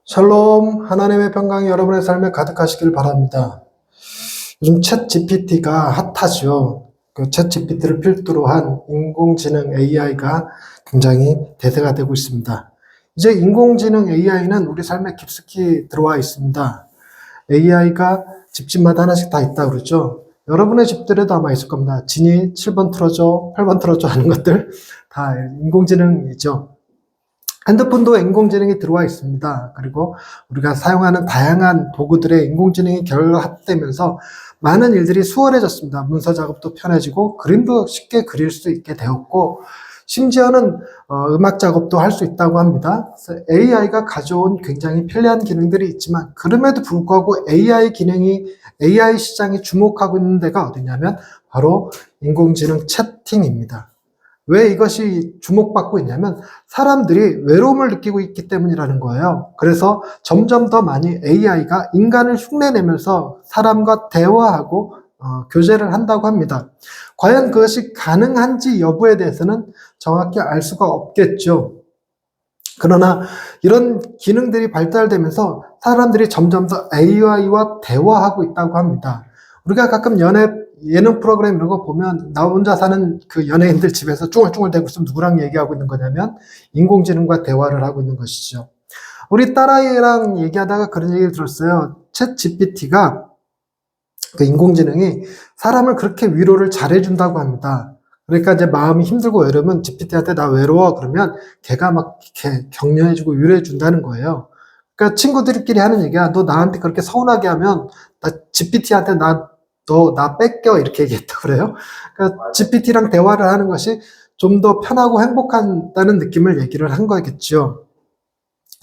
샬롬, 하나님의 평강이 여러분의 삶에 가득하시길 바랍니다. 요즘 챗 GPT가 핫하죠. 그 챗 GPT를 필두로 한 인공지능 AI가 굉장히 대세가 되고 있습니다. 이제 인공지능 AI는 우리 삶에 깊숙이 들어와 있습니다. AI가 집집마다 하나씩 다 있다고 그러죠. 여러분의 집들에도 아마 있을 겁니다. 진이 7번 틀어줘, 8번 틀어줘 하는 것들 다 인공지능이죠. 핸드폰도 인공지능이 들어와 있습니다. 그리고 우리가 사용하는 다양한 도구들의 인공지능이 결합되면서 많은 일들이 수월해졌습니다. 문서 작업도 편해지고 그림도 쉽게 그릴 수 있게 되었고 심지어는 음악 작업도 할 수 있다고 합니다. 그래서 AI가 가져온 굉장히 편리한 기능들이 있지만 그럼에도 불구하고 AI 시장이 주목하고 있는 데가 어디냐면 바로 인공지능 채팅입니다. 왜 이것이 주목받고 있냐면 사람들이 외로움을 느끼고 있기 때문이라는 거예요. 그래서 점점 더 많이 AI가 인간을 흉내내면서 사람과 대화하고 교제를 한다고 합니다. 과연 그것이 가능한지 여부에 대해서는 정확히 알 수가 없겠죠. 그러나 이런 기능들이 발달되면서 사람들이 점점 더 AI와 대화하고 있다고 합니다. 우리가 가끔 예능 프로그램 이런 거 보면 나 혼자 사는 그 연예인들 집에서 쭈글쭈글 대고 있으면 누구랑 얘기하고 있는 거냐면 인공지능과 대화를 하고 있는 것이죠. 우리 딸아이랑 얘기하다가 그런 얘기를 들었어요. 챗 GPT가 그 인공지능이 사람을 그렇게 위로를 잘해준다고 합니다. 그러니까 이제 마음이 힘들고 외로우면 GPT한테 나 외로워 그러면 걔가 막 이렇게 격려해주고 위로해준다는 거예요. 그러니까 친구들끼리 하는 얘기야. 너 나한테 그렇게 서운하게 하면 나 GPT한테 나 뺏겨 이렇게 얘기했다고 그래요. 그러니까 GPT랑 대화를 하는 것이 좀 더 편하고 행복하다는 느낌을 얘기를 한 거겠죠.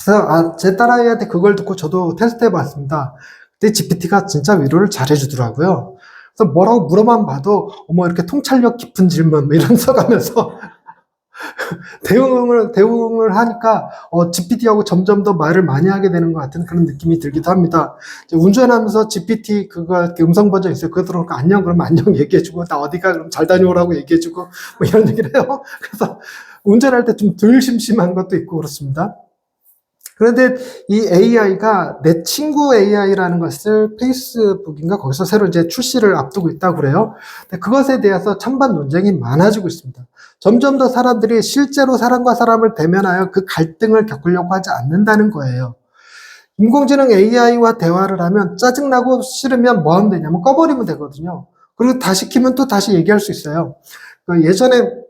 그래서 제 딸아이한테 그걸 듣고 저도 테스트 해봤습니다. 근데 GPT가 진짜 위로를 잘해주더라고요. 그래서 뭐라고 물어만 봐도 어머 이렇게 통찰력 깊은 질문 뭐 이런 써가면서 대응을 하니까 GPT하고 점점 더 말을 많이 하게 되는 것 같은 그런 느낌이 들기도 합니다. 운전하면서 GPT 그거 음성 버전 있어요. 그거 들어오니까 안녕 그러면 안녕 얘기해주고 나 어디가 그럼 잘 다녀오라고 얘기해주고 뭐 이런 얘기를 해요. 그래서 운전할 때 좀 덜 심심한 것도 있고 그렇습니다. 그런데 이 AI가 내 친구 AI라는 것을 페이스북인가 거기서 새로 이제 출시를 앞두고 있다고 그래요. 근데 그것에 대해서 찬반 논쟁이 많아지고 있습니다. 점점 더 사람들이 실제로 사람과 사람을 대면하여 그 갈등을 겪으려고 하지 않는다는 거예요. 인공지능 AI와 대화를 하면 짜증나고 싫으면 뭐 하면 되냐면 꺼버리면 되거든요. 그리고 다시 키면 또 다시 얘기할 수 있어요. 예전에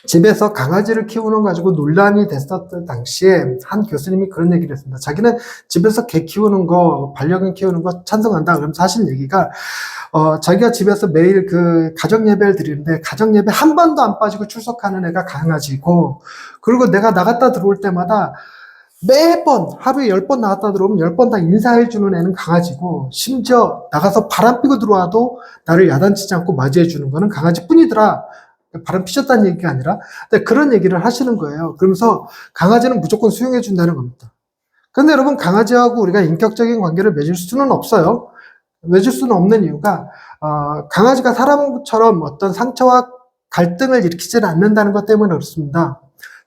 집에서 강아지를 키우는 가지고 논란이 됐었던 당시에 한 교수님이 그런 얘기를 했습니다. 자기는 집에서 개 키우는 거, 반려견 키우는 거 찬성한다. 그럼 사실 얘기가 자기가 집에서 매일 그 가정 예배를 드리는데 가정 예배 한 번도 안 빠지고 출석하는 애가 강아지고, 그리고 내가 나갔다 들어올 때마다 매번 하루에 10번 나갔다 들어오면 10번 다 인사해주는 애는 강아지고, 심지어 나가서 바람 피고 들어와도 나를 야단치지 않고 맞이해주는 거는 강아지뿐이더라. 바람 피셨다는 얘기가 아니라 그런 얘기를 하시는 거예요. 그러면서 강아지는 무조건 수용해 준다는 겁니다. 그런데 여러분, 강아지하고 우리가 인격적인 관계를 맺을 수는 없어요. 맺을 수는 없는 이유가 강아지가 사람처럼 어떤 상처와 갈등을 일으키지는 않는다는 것 때문에 그렇습니다.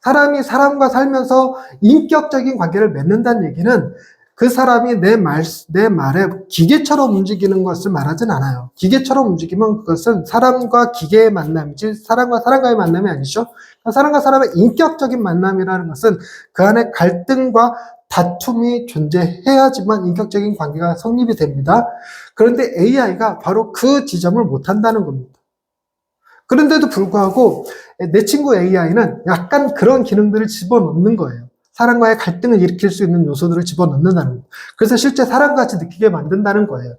사람이 사람과 살면서 인격적인 관계를 맺는다는 얘기는 그 사람이 내 말에 기계처럼 움직이는 것을 말하진 않아요. 기계처럼 움직이면 그것은 사람과 기계의 만남이지 사람과 사람과의 만남이 아니죠. 사람과 사람의 인격적인 만남이라는 것은 그 안에 갈등과 다툼이 존재해야지만 인격적인 관계가 성립이 됩니다. 그런데 AI가 바로 그 지점을 못한다는 겁니다. 그런데도 불구하고 내 친구 AI는 약간 그런 기능들을 집어넣는 거예요. 사람과의 갈등을 일으킬 수 있는 요소들을 집어넣는다는 거예요. 그래서 실제 사람같이 느끼게 만든다는 거예요.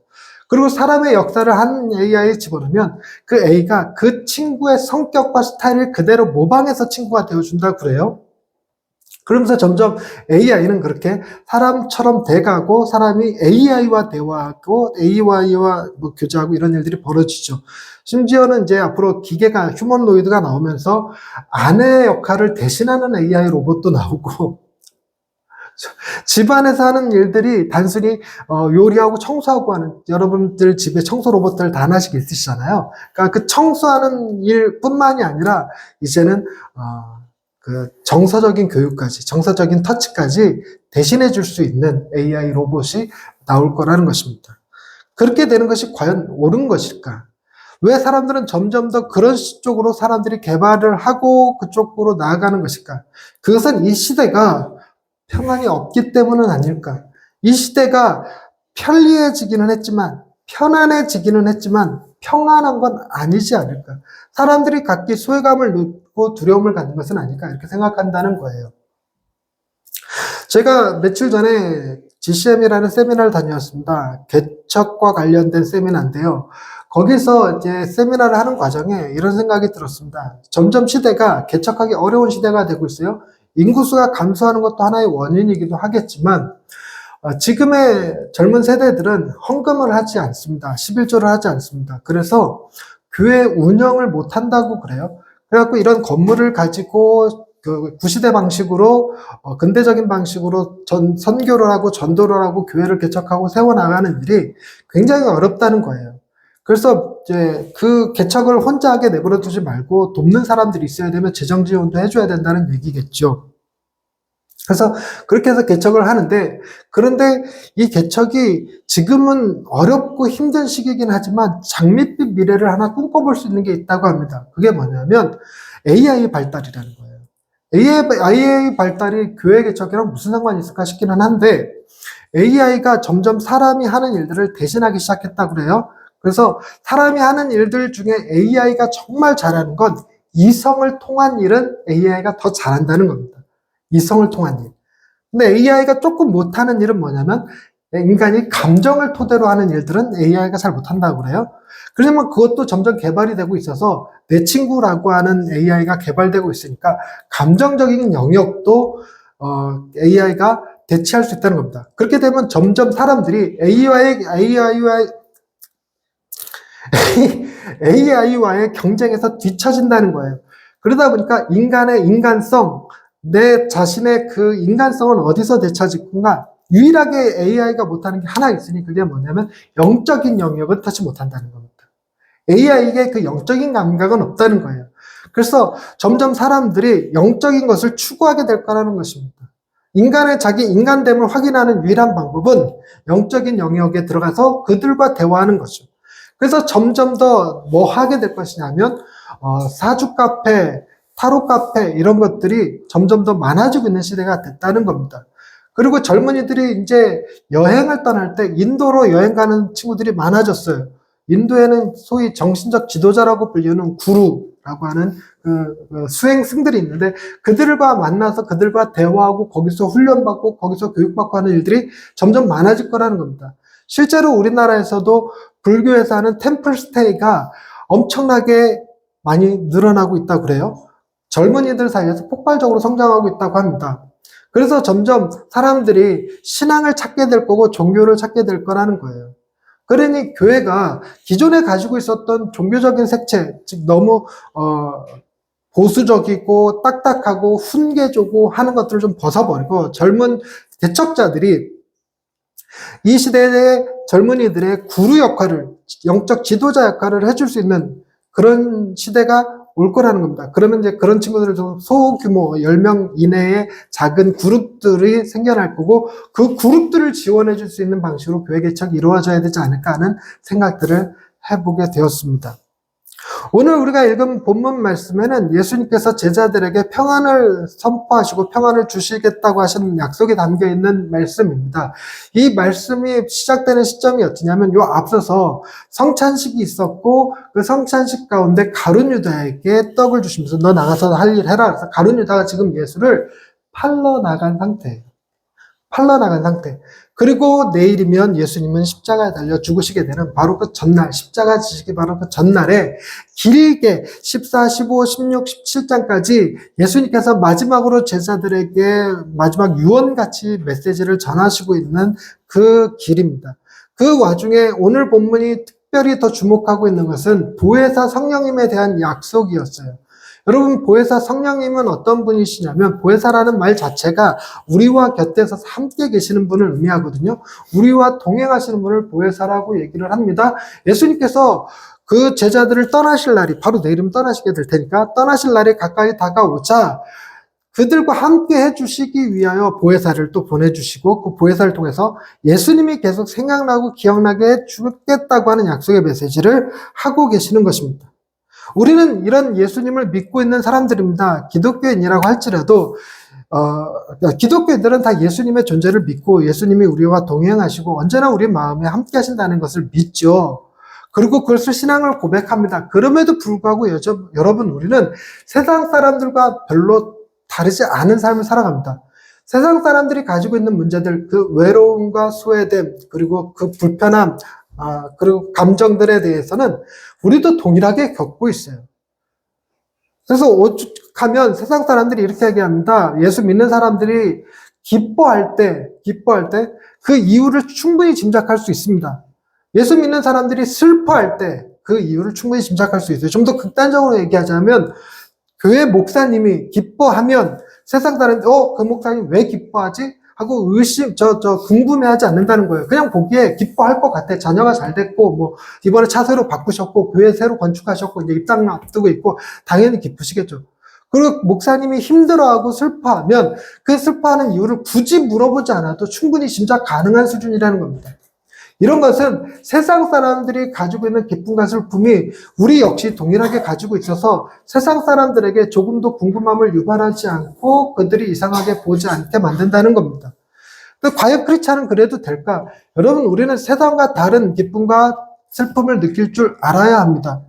그리고 사람의 역사를 한 AI에 집어넣으면 그 A가 그 친구의 성격과 스타일을 그대로 모방해서 친구가 되어준다고 그래요. 그러면서 점점 AI는 그렇게 사람처럼 돼가고 사람이 AI와 대화하고 AI와 뭐 교제하고 이런 일들이 벌어지죠. 심지어는 이제 앞으로 기계가 휴머노이드가 나오면서 아내 역할을 대신하는 AI 로봇도 나오고 집안에서 하는 일들이 단순히 요리하고 청소하고 하는, 여러분들 집에 청소 로봇들 다 하나씩 있으시잖아요. 그러니까 그 청소하는 일뿐만이 아니라 이제는 그 정서적인 교육까지, 정서적인 터치까지 대신해 줄 수 있는 AI 로봇이 나올 거라는 것입니다. 그렇게 되는 것이 과연 옳은 것일까? 왜 사람들은 점점 더 그런 쪽으로 사람들이 개발을 하고 그쪽으로 나아가는 것일까? 그것은 이 시대가 평안이 없기 때문은 아닐까? 이 시대가 편리해지기는 했지만, 편안해지기는 했지만, 평안한 건 아니지 않을까? 사람들이 각기 소외감을 느끼고 두려움을 갖는 것은 아닐까? 이렇게 생각한다는 거예요. 제가 며칠 전에 GCM이라는 세미나를 다녀왔습니다. 개척과 관련된 세미나인데요. 거기서 이제 세미나를 하는 과정에 이런 생각이 들었습니다. 점점 시대가 개척하기 어려운 시대가 되고 있어요. 인구수가 감소하는 것도 하나의 원인이기도 하겠지만, 지금의 젊은 세대들은 헌금을 하지 않습니다. 11조를 하지 않습니다. 그래서 교회 운영을 못 한다고 그래요. 그래갖고 이런 건물을 가지고 그 구시대 방식으로 근대적인 방식으로 선교를 하고 전도를 하고 교회를 개척하고 세워나가는 일이 굉장히 어렵다는 거예요. 그래서 이제 그 개척을 혼자 하게 내버려 두지 말고 돕는 사람들이 있어야 되면 재정 지원도 해줘야 된다는 얘기겠죠. 그래서 그렇게 해서 개척을 하는데, 그런데 이 개척이 지금은 어렵고 힘든 시기이긴 하지만 장밋빛 미래를 하나 꿈꿔볼 수 있는 게 있다고 합니다. 그게 뭐냐면 AI 발달이라는 거예요. AI 발달이 교회 개척이랑 무슨 상관이 있을까 싶기는 한데, AI가 점점 사람이 하는 일들을 대신하기 시작했다고 그래요. 그래서 사람이 하는 일들 중에 AI가 정말 잘하는 건 이성을 통한 일은 AI가 더 잘한다는 겁니다. 이성을 통한 일. 근데 AI가 조금 못하는 일은 뭐냐면 인간이 감정을 토대로 하는 일들은 AI가 잘 못한다고 그래요. 그러면 그것도 점점 개발이 되고 있어서 내 친구라고 하는 AI가 개발되고 있으니까 감정적인 영역도 AI가 대체할 수 있다는 겁니다. 그렇게 되면 점점 사람들이 AI와의 경쟁에서 뒤처진다는 거예요. 그러다 보니까 인간의 인간성, 내 자신의 그 인간성은 어디서 되찾을까? 유일하게 AI가 못하는 게 하나 있으니 그게 뭐냐면 영적인 영역은 터치 못한다는 겁니다. AI에게 그 영적인 감각은 없다는 거예요. 그래서 점점 사람들이 영적인 것을 추구하게 될 거라는 것입니다. 인간의 자기 인간됨을 확인하는 유일한 방법은 영적인 영역에 들어가서 그들과 대화하는 거죠. 그래서 점점 더 뭐 하게 될 것이냐면 사주 카페, 타로 카페 이런 것들이 점점 더 많아지고 있는 시대가 됐다는 겁니다. 그리고 젊은이들이 이제 여행을 떠날 때 인도로 여행 가는 친구들이 많아졌어요. 인도에는 소위 정신적 지도자라고 불리는 구루라고 하는 그 수행승들이 있는데 그들과 만나서 그들과 대화하고 거기서 훈련받고 거기서 교육받고 하는 일들이 점점 많아질 거라는 겁니다. 실제로 우리나라에서도 불교에서 하는 템플스테이가 엄청나게 많이 늘어나고 있다고 그래요. 젊은이들 사이에서 폭발적으로 성장하고 있다고 합니다. 그래서 점점 사람들이 신앙을 찾게 될 거고 종교를 찾게 될 거라는 거예요. 그러니 교회가 기존에 가지고 있었던 종교적인 색채, 즉 너무 보수적이고 딱딱하고 훈계조고 하는 것들을 좀 벗어버리고 젊은 개척자들이 이 시대의 젊은이들의 구루 역할을, 영적 지도자 역할을 해줄 수 있는 그런 시대가 올 거라는 겁니다. 그러면 이제 그런 친구들을 좀 소규모 10명 이내의 작은 그룹들이 생겨날 거고 그 그룹들을 지원해 줄 수 있는 방식으로 교회 개척이 이루어져야 되지 않을까 하는 생각들을 해보게 되었습니다. 오늘 우리가 읽은 본문 말씀에는 예수님께서 제자들에게 평안을 선포하시고 평안을 주시겠다고 하시는 약속이 담겨 있는 말씀입니다. 이 말씀이 시작되는 시점이 어떠냐면 요 앞서서 성찬식이 있었고 그 성찬식 가운데 가룟 유다에게 떡을 주시면서 너 나가서 할 일 해라. 그래서 가룟 유다가 지금 예수를 팔러 나간 상태예요. 팔러 나간 상태. 그리고 내일이면 예수님은 십자가에 달려 죽으시게 되는 바로 그 전날, 십자가 지시기 바로 그 전날에 길게 14, 15, 16, 17장까지 예수님께서 마지막으로 제자들에게 마지막 유언같이 메시지를 전하시고 있는 그 길입니다. 그 와중에 오늘 본문이 특별히 더 주목하고 있는 것은 보혜사 성령님에 대한 약속이었어요. 여러분, 보혜사 성령님은 어떤 분이시냐면 보혜사라는 말 자체가 우리와 곁에서 함께 계시는 분을 의미하거든요. 우리와 동행하시는 분을 보혜사라고 얘기를 합니다. 예수님께서 그 제자들을 떠나실 날이 바로 내일이면 떠나시게 될 테니까 떠나실 날이 가까이 다가오자 그들과 함께 해주시기 위하여 보혜사를 또 보내주시고 그 보혜사를 통해서 예수님이 계속 생각나고 기억나게 해주겠다고 하는 약속의 메시지를 하고 계시는 것입니다. 우리는 이런 예수님을 믿고 있는 사람들입니다. 기독교인이라고 할지라도 기독교인들은 다 예수님의 존재를 믿고 예수님이 우리와 동행하시고 언제나 우리 마음에 함께 하신다는 것을 믿죠. 그리고 그것을 신앙을 고백합니다. 그럼에도 불구하고 여러분 우리는 세상 사람들과 별로 다르지 않은 삶을 살아갑니다. 세상 사람들이 가지고 있는 문제들, 그 외로움과 소외됨, 그리고 그 불편함, 그리고 감정들에 대해서는 우리도 동일하게 겪고 있어요. 그래서 오죽하면 세상 사람들이 이렇게 얘기합니다. 예수 믿는 사람들이 기뻐할 때 그 이유를 충분히 짐작할 수 있습니다. 예수 믿는 사람들이 슬퍼할 때 그 이유를 충분히 짐작할 수 있어요. 좀 더 극단적으로 얘기하자면 교회 목사님이 기뻐하면 세상 사람들이 그 목사님 왜 기뻐하지? 하고 궁금해하지 않는다는 거예요. 그냥 보기에 기뻐할 것 같아. 자녀가 잘 됐고, 뭐, 이번에 차 새로 바꾸셨고, 교회 새로 건축하셨고, 이제 입당 앞두고 있고, 당연히 기쁘시겠죠. 그리고 목사님이 힘들어하고 슬퍼하면 그 슬퍼하는 이유를 굳이 물어보지 않아도 충분히 짐작 가능한 수준이라는 겁니다. 이런 것은 세상 사람들이 가지고 있는 기쁨과 슬픔이 우리 역시 동일하게 가지고 있어서 세상 사람들에게 조금도 궁금함을 유발하지 않고 그들이 이상하게 보지 않게 만든다는 겁니다. 과연 그렇지 않으면 그래도 될까? 여러분, 우리는 세상과 다른 기쁨과 슬픔을 느낄 줄 알아야 합니다.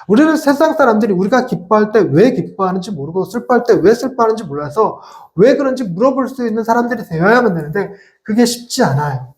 우리는 세상 사람들이 우리가 기뻐할 때 왜 기뻐하는지 모르고 슬퍼할 때 왜 슬퍼하는지 몰라서 왜 그런지 물어볼 수 있는 사람들이 되어야만 되는데 그게 쉽지 않아요.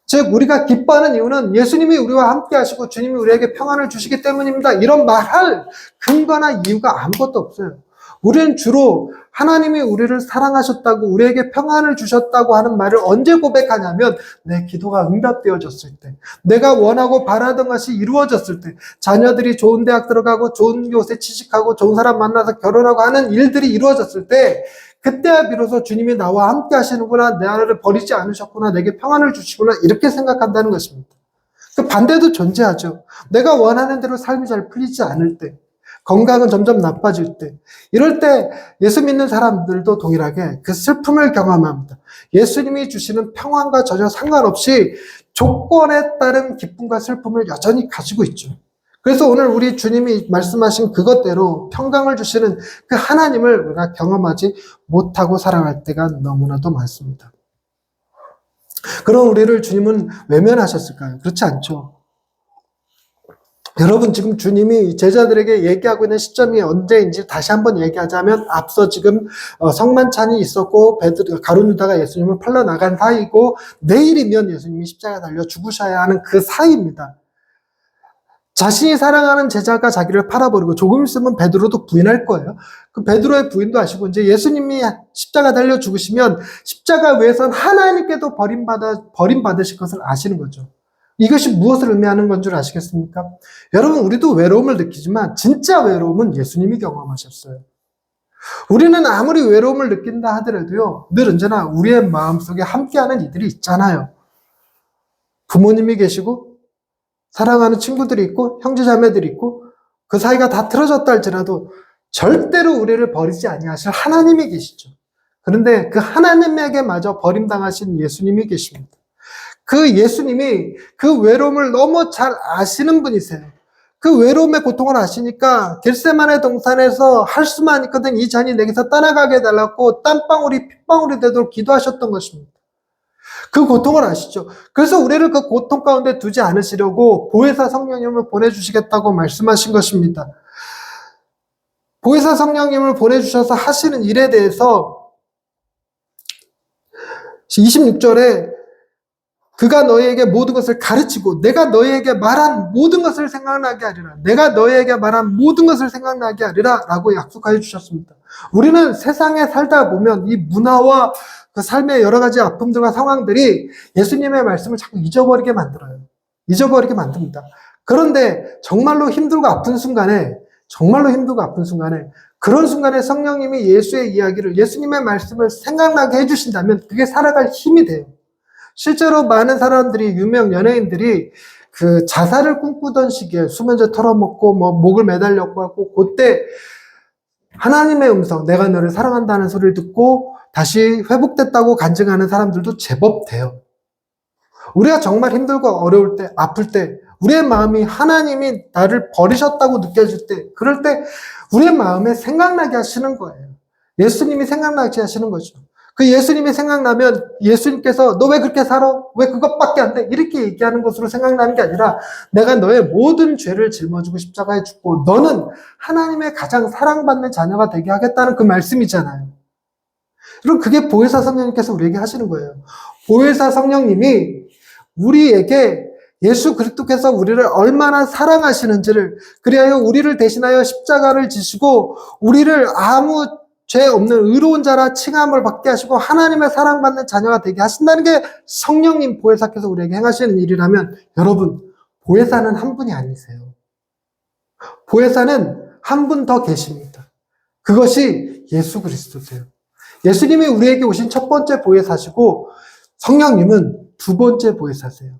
즉 우리가 기뻐하는 이유는 예수님이 우리와 함께 하시고 주님이 우리에게 평안을 주시기 때문입니다. 이런 말할 근거나 이유가 아무것도 없어요. 우리는 주로 하나님이 우리를 사랑하셨다고 우리에게 평안을 주셨다고 하는 말을 언제 고백하냐면 내 기도가 응답되어졌을 때, 내가 원하고 바라던 것이 이루어졌을 때, 자녀들이 좋은 대학 들어가고 좋은 곳에 취직하고 좋은 사람 만나서 결혼하고 하는 일들이 이루어졌을 때 그때야 비로소 주님이 나와 함께 하시는구나, 나를 버리지 않으셨구나, 내게 평안을 주시구나 이렇게 생각한다는 것입니다. 그 반대도 존재하죠. 내가 원하는 대로 삶이 잘 풀리지 않을 때, 건강은 점점 나빠질 때, 이럴 때 예수 믿는 사람들도 동일하게 그 슬픔을 경험합니다. 예수님이 주시는 평안과 전혀 상관없이 조건에 따른 기쁨과 슬픔을 여전히 가지고 있죠. 그래서 오늘 우리 주님이 말씀하신 그것대로 평강을 주시는 그 하나님을 우리가 경험하지 못하고 살아갈 때가 너무나도 많습니다. 그럼 우리를 주님은 외면하셨을까요? 그렇지 않죠. 여러분, 지금 주님이 제자들에게 얘기하고 있는 시점이 언제인지 다시 한번 얘기하자면 앞서 지금 성만찬이 있었고 가룟 유다가 예수님을 팔러 나간 사이고 내일이면 예수님이 십자가에 달려 죽으셔야 하는 그 사이입니다. 자신이 사랑하는 제자가 자기를 팔아버리고 조금 있으면 베드로도 부인할 거예요. 그 베드로의 부인도 아시고 이제 예수님이 십자가 달려 죽으시면 십자가 외에선 하나님께도 버림받으실 것을 아시는 거죠. 이것이 무엇을 의미하는 건 줄 아시겠습니까? 여러분, 우리도 외로움을 느끼지만 진짜 외로움은 예수님이 경험하셨어요. 우리는 아무리 외로움을 느낀다 하더라도요, 늘 언제나 우리의 마음속에 함께하는 이들이 있잖아요. 부모님이 계시고 사랑하는 친구들이 있고 형제자매들이 있고 그 사이가 다 틀어졌다 할지라도 절대로 우리를 버리지 아니하실 하나님이 계시죠. 그런데 그 하나님에게마저 버림당하신 예수님이 계십니다. 그 예수님이 그 외로움을 너무 잘 아시는 분이세요. 그 외로움의 고통을 아시니까 겟세마네 동산에서 할 수만 있거든 이 잔이 내게서 떠나가게 해달라고 땀방울이 핏방울이 되도록 기도하셨던 것입니다. 그 고통을 아시죠? 그래서 우리를 그 고통 가운데 두지 않으시려고 보혜사 성령님을 보내주시겠다고 말씀하신 것입니다. 보혜사 성령님을 보내주셔서 하시는 일에 대해서 26절에 그가 너희에게 모든 것을 가르치고 내가 너희에게 말한 모든 것을 생각나게 하리라. 내가 너희에게 말한 모든 것을 생각나게 하리라 라고 약속하여 주셨습니다. 우리는 세상에 살다 보면 이 문화와 그 삶의 여러 가지 아픔들과 상황들이 예수님의 말씀을 자꾸 잊어버리게 만들어요. 잊어버리게 만듭니다. 그런데 정말로 힘들고 아픈 순간에 그런 순간에 성령님이 예수의 이야기를, 예수님의 말씀을 생각나게 해주신다면 그게 살아갈 힘이 돼요. 실제로 많은 사람들이, 유명 연예인들이 그 자살을 꿈꾸던 시기에 수면제 털어먹고 뭐 목을 매달렸고 하고 그때 하나님의 음성, 내가 너를 사랑한다는 소리를 듣고 다시 회복됐다고 간증하는 사람들도 제법 돼요. 우리가 정말 힘들고 어려울 때, 아플 때, 우리의 마음이 하나님이 나를 버리셨다고 느껴질 때, 그럴 때 우리의 마음에 생각나게 하시는 거예요. 예수님이 생각나게 하시는 거죠. 그 예수님이 생각나면 예수님께서 너 왜 그렇게 살아? 왜 그것밖에 안 돼? 이렇게 얘기하는 것으로 생각나는 게 아니라 내가 너의 모든 죄를 짊어지고 십자가에 죽고 너는 하나님의 가장 사랑받는 자녀가 되게 하겠다는 그 말씀이잖아요. 그럼 그게 보혜사 성령님께서 우리에게 하시는 거예요. 보혜사 성령님이 우리에게 예수 그리스도께서 우리를 얼마나 사랑하시는지를, 그리하여 우리를 대신하여 십자가를 지시고 우리를 아무 죄 없는 의로운 자라 칭함을 받게 하시고 하나님의 사랑받는 자녀가 되게 하신다는 게 성령님 보혜사께서 우리에게 행하시는 일이라면, 여러분, 보혜사는 한 분이 아니세요. 보혜사는 한 분 더 계십니다. 그것이 예수 그리스도세요. 예수님이 우리에게 오신 첫 번째 보혜사시고 성령님은 두 번째 보혜사세요.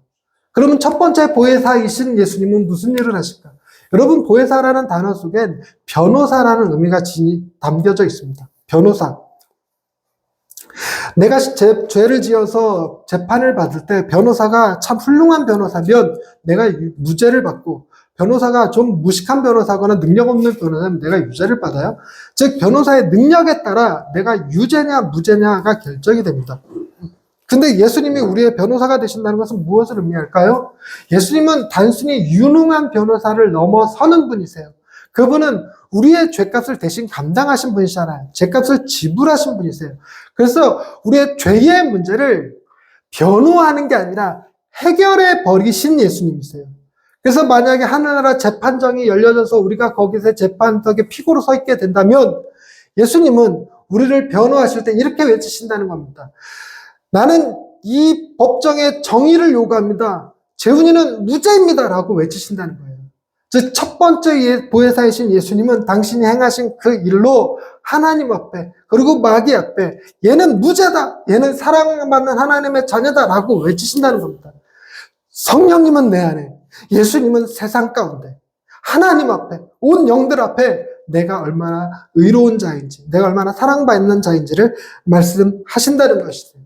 그러면 첫 번째 보혜사이신 예수님은 무슨 일을 하실까? 여러분, 보혜사라는 단어 속엔 변호사라는 의미가 담겨져 있습니다. 변호사. 내가 죄를 지어서 재판을 받을 때 변호사가 참 훌륭한 변호사면 내가 무죄를 받고, 변호사가 좀 무식한 변호사거나 능력 없는 변호사면 내가 유죄를 받아요. 즉, 변호사의 능력에 따라 내가 유죄냐 무죄냐가 결정이 됩니다. 근데 예수님이 우리의 변호사가 되신다는 것은 무엇을 의미할까요? 예수님은 단순히 유능한 변호사를 넘어서는 분이세요. 그분은 우리의 죄값을 대신 감당하신 분이잖아요. 죄값을 지불하신 분이세요. 그래서 우리의 죄의 문제를 변호하는 게 아니라 해결해 버리신 예수님이세요. 그래서 만약에 하늘나라 재판정이 열려져서 우리가 거기서 재판석에 피고로 서 있게 된다면 예수님은 우리를 변호하실 때 이렇게 외치신다는 겁니다. 나는 이 법정의 정의를 요구합니다. 재훈이는 무죄입니다. 라고 외치신다는 거예요. 즉, 첫 번째 보혜사이신 예수님은 당신이 행하신 그 일로 하나님 앞에, 그리고 마귀 앞에 얘는 무죄다, 얘는 사랑받는 하나님의 자녀다 라고 외치신다는 겁니다. 성령님은 내 안에, 예수님은 세상 가운데, 하나님 앞에, 온 영들 앞에 내가 얼마나 의로운 자인지, 내가 얼마나 사랑받는 자인지를 말씀하신다는 것이죠.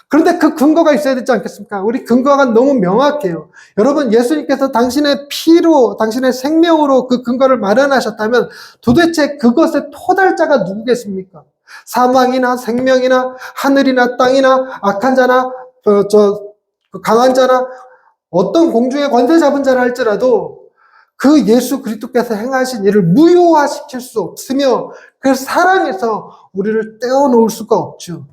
그런데 그 근거가 있어야 되지 않겠습니까? 우리 근거가 너무 명확해요. 여러분, 예수님께서 당신의 피로, 당신의 생명으로 그 근거를 마련하셨다면 도대체 그것의 토달자가 누구겠습니까? 사망이나 생명이나 하늘이나 땅이나 악한 자나 강한 자나 어떤 공중의 권세 잡은 자라 할지라도 그 예수 그리스도께서 행하신 일을 무효화시킬 수 없으며 그 사랑에서 우리를 떼어놓을 수가 없죠.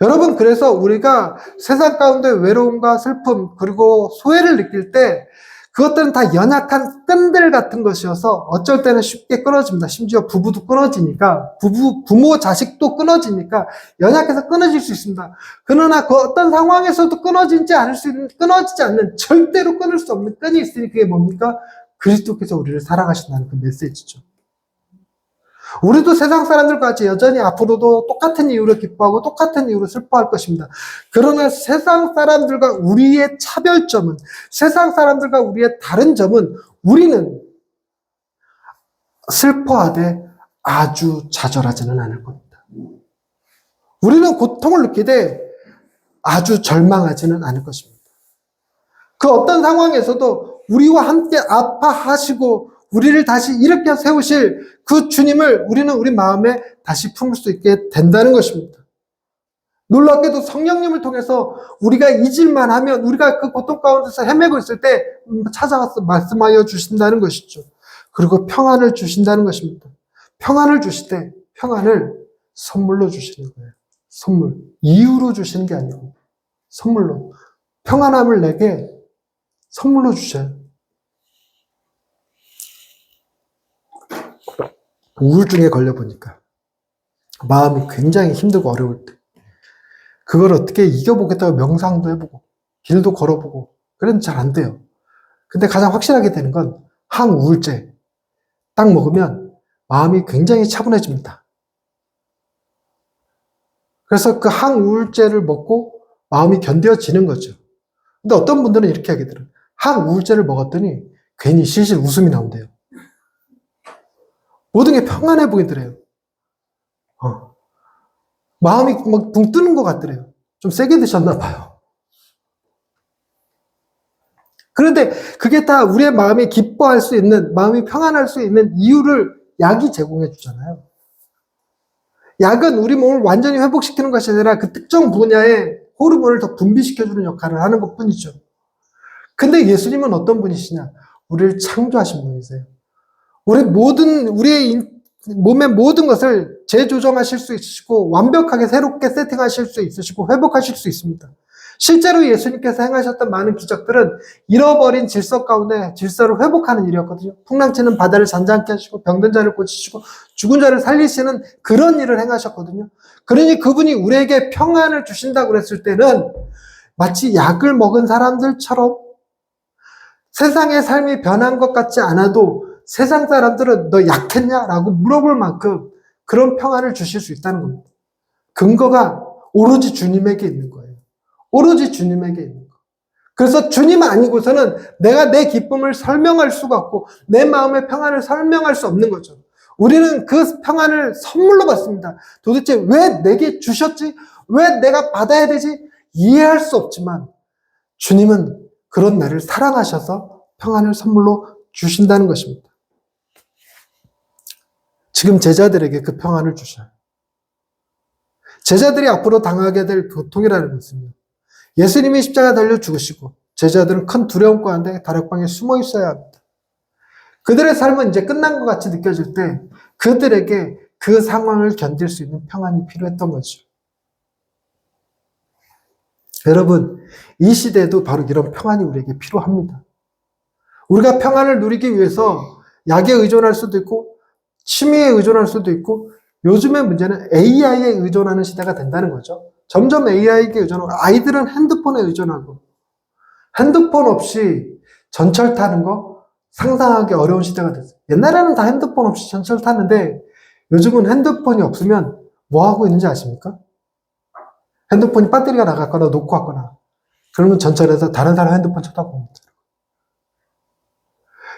여러분, 그래서 우리가 세상 가운데 외로움과 슬픔 그리고 소외를 느낄 때 그것들은 다 연약한 끈들 같은 것이어서 어쩔 때는 쉽게 끊어집니다. 심지어 부부도 끊어지니까, 부모 자식도 끊어지니까 연약해서 끊어질 수 있습니다. 그러나 그 어떤 상황에서도 끊어지지 않는, 절대로 끊을 수 없는 끈이 있으니 그게 뭡니까? 그리스도께서 우리를 사랑하신다는 그 메시지죠. 우리도 세상 사람들과 같이 여전히 앞으로도 똑같은 이유로 기뻐하고 똑같은 이유로 슬퍼할 것입니다. 그러나 세상 사람들과 우리의 차별점은, 세상 사람들과 우리의 다른 점은 우리는 슬퍼하되 아주 좌절하지는 않을 겁니다. 우리는 고통을 느끼되 아주 절망하지는 않을 것입니다. 그 어떤 상황에서도 우리와 함께 아파하시고 우리를 다시 일으켜 세우실 그 주님을 우리는 우리 마음에 다시 품을 수 있게 된다는 것입니다. 놀랍게도 성령님을 통해서 우리가 잊을만 하면, 우리가 그 고통 가운데서 헤매고 있을 때 찾아와서 말씀하여 주신다는 것이죠. 그리고 평안을 주신다는 것입니다. 평안을 주실 때 평안을 선물로 주시는 거예요. 선물. 이유로 주시는 게 아니고 선물로. 평안함을 내게 선물로 주셔요. 우울증에 걸려보니까 마음이 굉장히 힘들고 어려울 때 그걸 어떻게 이겨보겠다고 명상도 해보고 길도 걸어보고 그래도 잘 안 돼요. 근데 가장 확실하게 되는 건 항우울제 딱 먹으면 마음이 굉장히 차분해집니다. 그래서 그 항우울제를 먹고 마음이 견뎌지는 거죠. 근데 어떤 분들은 이렇게 하게 돼요. 항우울제를 먹었더니 괜히 실실 웃음이 나온대요. 모든 게 평안해 보이더래요. 마음이 막 붕 뜨는 것 같더래요. 좀 세게 드셨나 봐요. 그런데 그게 다 우리의 마음이 기뻐할 수 있는, 마음이 평안할 수 있는 이유를 약이 제공해 주잖아요. 약은 우리 몸을 완전히 회복시키는 것이 아니라 그 특정 분야의 호르몬을 더 분비시켜주는 역할을 하는 것 뿐이죠. 근데 예수님은 어떤 분이시냐? 우리를 창조하신 분이세요. 우리의 몸의 모든 것을 재조정하실 수 있으시고, 완벽하게 새롭게 세팅하실 수 있으시고, 회복하실 수 있습니다. 실제로 예수님께서 행하셨던 많은 기적들은 잃어버린 질서 가운데 질서를 회복하는 일이었거든요. 풍랑치는 바다를 잔잔케 하시고, 병든 자를 고치시고, 죽은 자를 살리시는 그런 일을 행하셨거든요. 그러니 그분이 우리에게 평안을 주신다고 그랬을 때는 마치 약을 먹은 사람들처럼 세상의 삶이 변한 것 같지 않아도 세상 사람들은 너 약했냐? 라고 물어볼 만큼 그런 평안을 주실 수 있다는 겁니다. 근거가 오로지 주님에게 있는 거예요. 오로지 주님에게 있는 거. 그래서 주님 아니고서는 내가 내 기쁨을 설명할 수가 없고 내 마음의 평안을 설명할 수 없는 거죠. 우리는 그 평안을 선물로 받습니다. 도대체 왜 내게 주셨지? 왜 내가 받아야 되지? 이해할 수 없지만 주님은 그런 나를 사랑하셔서 평안을 선물로 주신다는 것입니다. 지금 제자들에게 그 평안을 주셔요. 제자들이 앞으로 당하게 될 고통이라는 것은요. 예수님이 십자가 달려 죽으시고 제자들은 큰 두려움 가운데 다락방에 숨어 있어야 합니다. 그들의 삶은 이제 끝난 것 같이 느껴질 때 그들에게 그 상황을 견딜 수 있는 평안이 필요했던 거죠. 여러분, 이 시대에도 바로 이런 평안이 우리에게 필요합니다. 우리가 평안을 누리기 위해서 약에 의존할 수도 있고 취미에 의존할 수도 있고 요즘의 문제는 AI에 의존하는 시대가 된다는 거죠. 점점 AI에게 의존하고 아이들은 핸드폰에 의존하고 핸드폰 없이 전철 타는 거 상상하기 어려운 시대가 됐어요. 옛날에는 다 핸드폰 없이 전철 탔는데 요즘은 핸드폰이 없으면 뭐 하고 있는지 아십니까? 핸드폰이 배터리가 나갔거나 놓고 왔거나 그러면 전철에서 다른 사람 핸드폰 쳐다봅니다.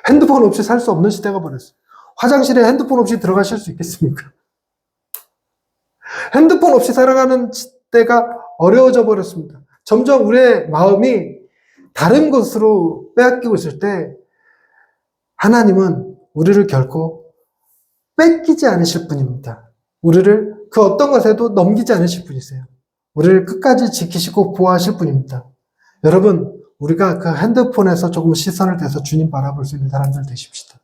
핸드폰 없이 살 수 없는 시대가 벌어졌어요. 화장실에 핸드폰 없이 들어가실 수 있겠습니까? 핸드폰 없이 살아가는 때가 어려워져 버렸습니다. 점점 우리의 마음이 다른 것으로 빼앗기고 있을 때 하나님은 우리를 결코 뺏기지 않으실 분입니다. 우리를 그 어떤 것에도 넘기지 않으실 분이세요. 우리를 끝까지 지키시고 보호하실 분입니다. 여러분, 우리가 그 핸드폰에서 조금 시선을 대서 주님 바라볼 수 있는 사람들 되십시다.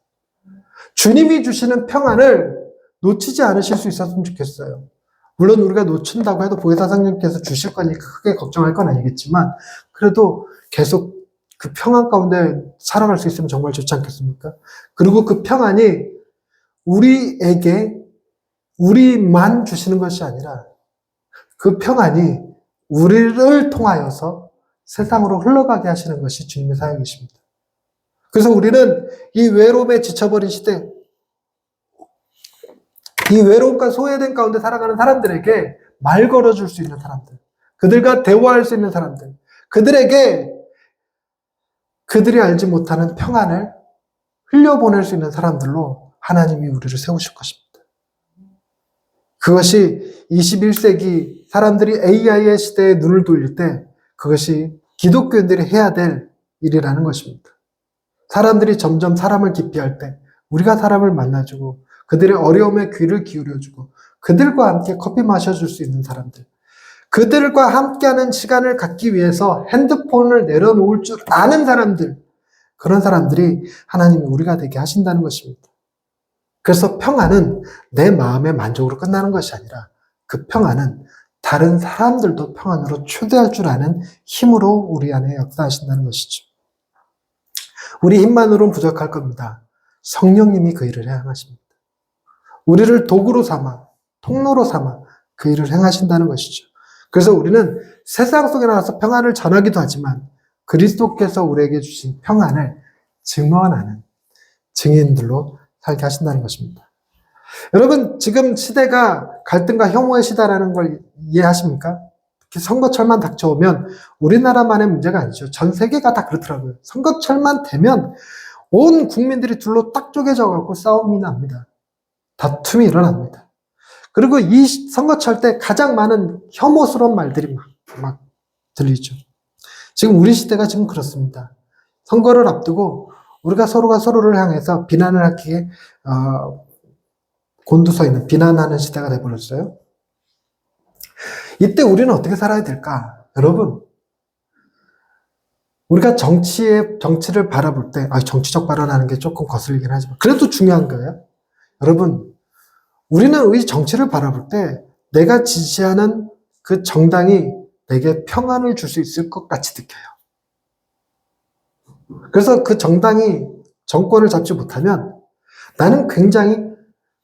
주님이 주시는 평안을 놓치지 않으실 수 있었으면 좋겠어요. 물론 우리가 놓친다고 해도 보혜사장님께서 주실 거니까 크게 걱정할 건 아니겠지만 그래도 계속 그 평안 가운데 살아갈 수 있으면 정말 좋지 않겠습니까? 그리고 그 평안이 우리에게 우리만 주시는 것이 아니라 그 평안이 우리를 통하여서 세상으로 흘러가게 하시는 것이 주님의 사역이십니다. 그래서 우리는 이 외로움에 지쳐버린 시대, 이 외로움과 소외된 가운데 살아가는 사람들에게 말 걸어줄 수 있는 사람들, 그들과 대화할 수 있는 사람들, 그들에게 그들이 알지 못하는 평안을 흘려보낼 수 있는 사람들로 하나님이 우리를 세우실 것입니다. 그것이 21세기 사람들이 AI의 시대에 눈을 돌릴 때 그것이 기독교인들이 해야 될 일이라는 것입니다. 사람들이 점점 사람을 기피할 때 우리가 사람을 만나주고 그들의 어려움에 귀를 기울여주고 그들과 함께 커피 마셔줄 수 있는 사람들, 그들과 함께하는 시간을 갖기 위해서 핸드폰을 내려놓을 줄 아는 사람들, 그런 사람들이 하나님이 우리가 되게 하신다는 것입니다. 그래서 평안은 내 마음의 만족으로 끝나는 것이 아니라 그 평안은 다른 사람들도 평안으로 초대할 줄 아는 힘으로 우리 안에 역사하신다는 것이죠. 우리 힘만으로는 부족할 겁니다. 성령님이 그 일을 행하십니다. 우리를 도구로 삼아, 통로로 삼아 그 일을 행하신다는 것이죠. 그래서 우리는 세상 속에 나가서 평안을 전하기도 하지만 그리스도께서 우리에게 주신 평안을 증언하는 증인들로 살게 하신다는 것입니다. 여러분, 지금 시대가 갈등과 혐오의 시대라는 걸 이해하십니까? 특히 선거철만 닥쳐오면 우리나라만의 문제가 아니죠. 전 세계가 다 그렇더라고요. 선거철만 되면 온 국민들이 둘로 딱 쪼개져 갖고 싸움이 납니다. 다툼이 일어납니다. 그리고 이 선거철 때 가장 많은 혐오스러운 말들이 막 들리죠. 지금 우리 시대가 지금 그렇습니다. 선거를 앞두고 우리가 서로가 서로를 향해서 비난을 하기에 곤두서 있는, 비난하는 시대가 되어버렸어요. 이때 우리는 어떻게 살아야 될까? 여러분, 우리가 정치를 바라볼 때, 정치적 발언하는 게 조금 거슬리긴 하지만, 그래도 중요한 거예요. 여러분, 우리는 이 정치를 바라볼 때, 내가 지지하는 그 정당이 내게 평안을 줄 수 있을 것 같이 느껴요. 그래서 그 정당이 정권을 잡지 못하면, 나는 굉장히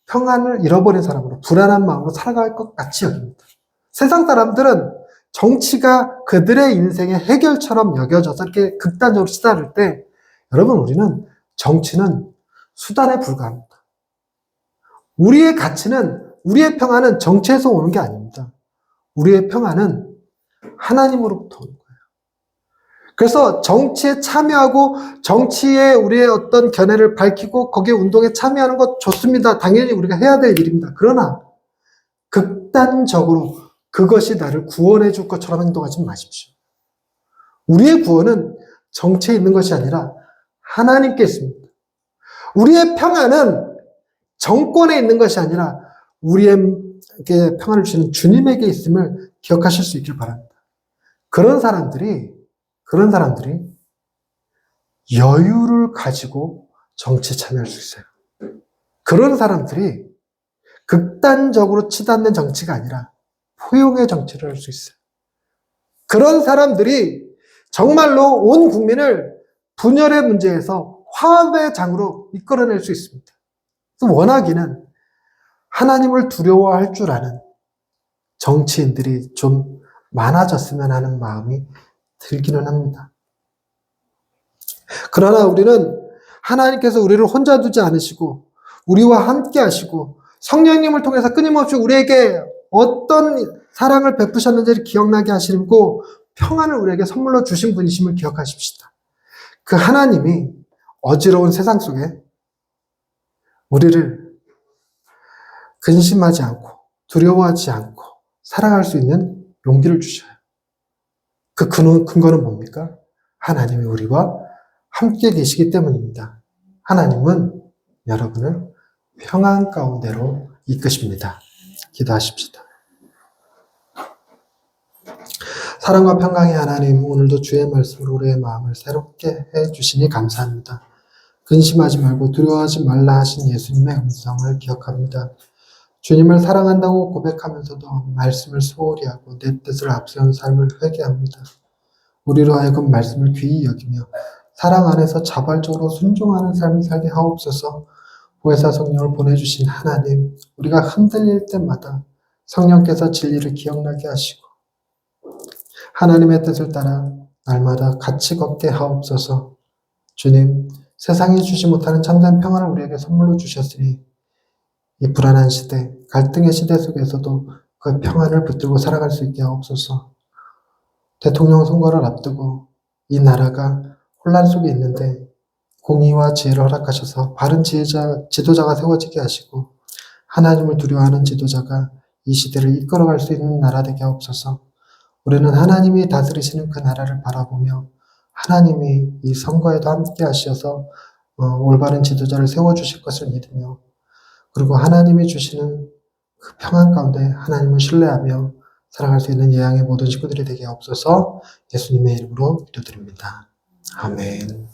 평안을 잃어버린 사람으로, 불안한 마음으로 살아갈 것 같이 여깁니다. 세상 사람들은 정치가 그들의 인생의 해결처럼 여겨져서 이렇게 극단적으로 치달을 때, 여러분, 우리는 정치는 수단에 불과합니다. 우리의 가치는, 우리의 평안은 정치에서 오는 게 아닙니다. 우리의 평안은 하나님으로부터 오는 거예요. 그래서 정치에 참여하고 정치에 우리의 어떤 견해를 밝히고 거기에 운동에 참여하는 것 좋습니다. 당연히 우리가 해야 될 일입니다. 그러나 극단적으로 그것이 나를 구원해 줄 것처럼 행동하지 마십시오. 우리의 구원은 정치에 있는 것이 아니라 하나님께 있습니다. 우리의 평안은 정권에 있는 것이 아니라 우리에게 평안을 주시는 주님에게 있음을 기억하실 수 있길 바랍니다. 그런 사람들이 여유를 가지고 정치에 참여할 수 있어요. 그런 사람들이 극단적으로 치닫는 정치가 아니라 포용의 정치를 할 수 있어요. 그런 사람들이 정말로 온 국민을 분열의 문제에서 화합의 장으로 이끌어낼 수 있습니다. 원하기는 하나님을 두려워할 줄 아는 정치인들이 좀 많아졌으면 하는 마음이 들기는 합니다. 그러나 우리는 하나님께서 우리를 혼자 두지 않으시고 우리와 함께 하시고 성령님을 통해서 끊임없이 우리에게 어떤 사랑을 베푸셨는지를 기억나게 하시고 평안을 우리에게 선물로 주신 분이심을 기억하십시다. 그 하나님이 어지러운 세상 속에 우리를 근심하지 않고 두려워하지 않고 사랑할 수 있는 용기를 주셔요. 그 근거는 뭡니까? 하나님이 우리와 함께 계시기 때문입니다. 하나님은 여러분을 평안 가운데로 이끄십니다. 기도하십시다. 사랑과 평강의 하나님, 오늘도 주의 말씀으로 우리의 마음을 새롭게 해주시니 감사합니다. 근심하지 말고 두려워하지 말라 하신 예수님의 음성을 기억합니다. 주님을 사랑한다고 고백하면서도 말씀을 소홀히 하고 내 뜻을 앞세운 삶을 회개합니다. 우리로 하여금 말씀을 귀히 여기며 사랑 안에서 자발적으로 순종하는 삶을 살게 하옵소서. 보혜사 성령을 보내주신 하나님, 우리가 흔들릴 때마다 성령께서 진리를 기억나게 하시고 하나님의 뜻을 따라 날마다 같이 걷게 하옵소서. 주님, 세상이 주지 못하는 참된 평안을 우리에게 선물로 주셨으니 이 불안한 시대, 갈등의 시대 속에서도 그 평안을 붙들고 살아갈 수 있게 하옵소서. 대통령 선거를 앞두고 이 나라가 혼란 속에 있는데 공의와 지혜를 허락하셔서 바른 지도자가 세워지게 하시고 하나님을 두려워하는 지도자가 이 시대를 이끌어갈 수 있는 나라 되게 하옵소서. 우리는 하나님이 다스리시는 그 나라를 바라보며 하나님이 이 선거에도 함께 하셔서 올바른 지도자를 세워주실 것을 믿으며 그리고 하나님이 주시는 그 평안 가운데 하나님을 신뢰하며 살아갈 수 있는 예양의 모든 식구들이 되게 하옵소서. 예수님의 이름으로 기도드립니다. 아멘.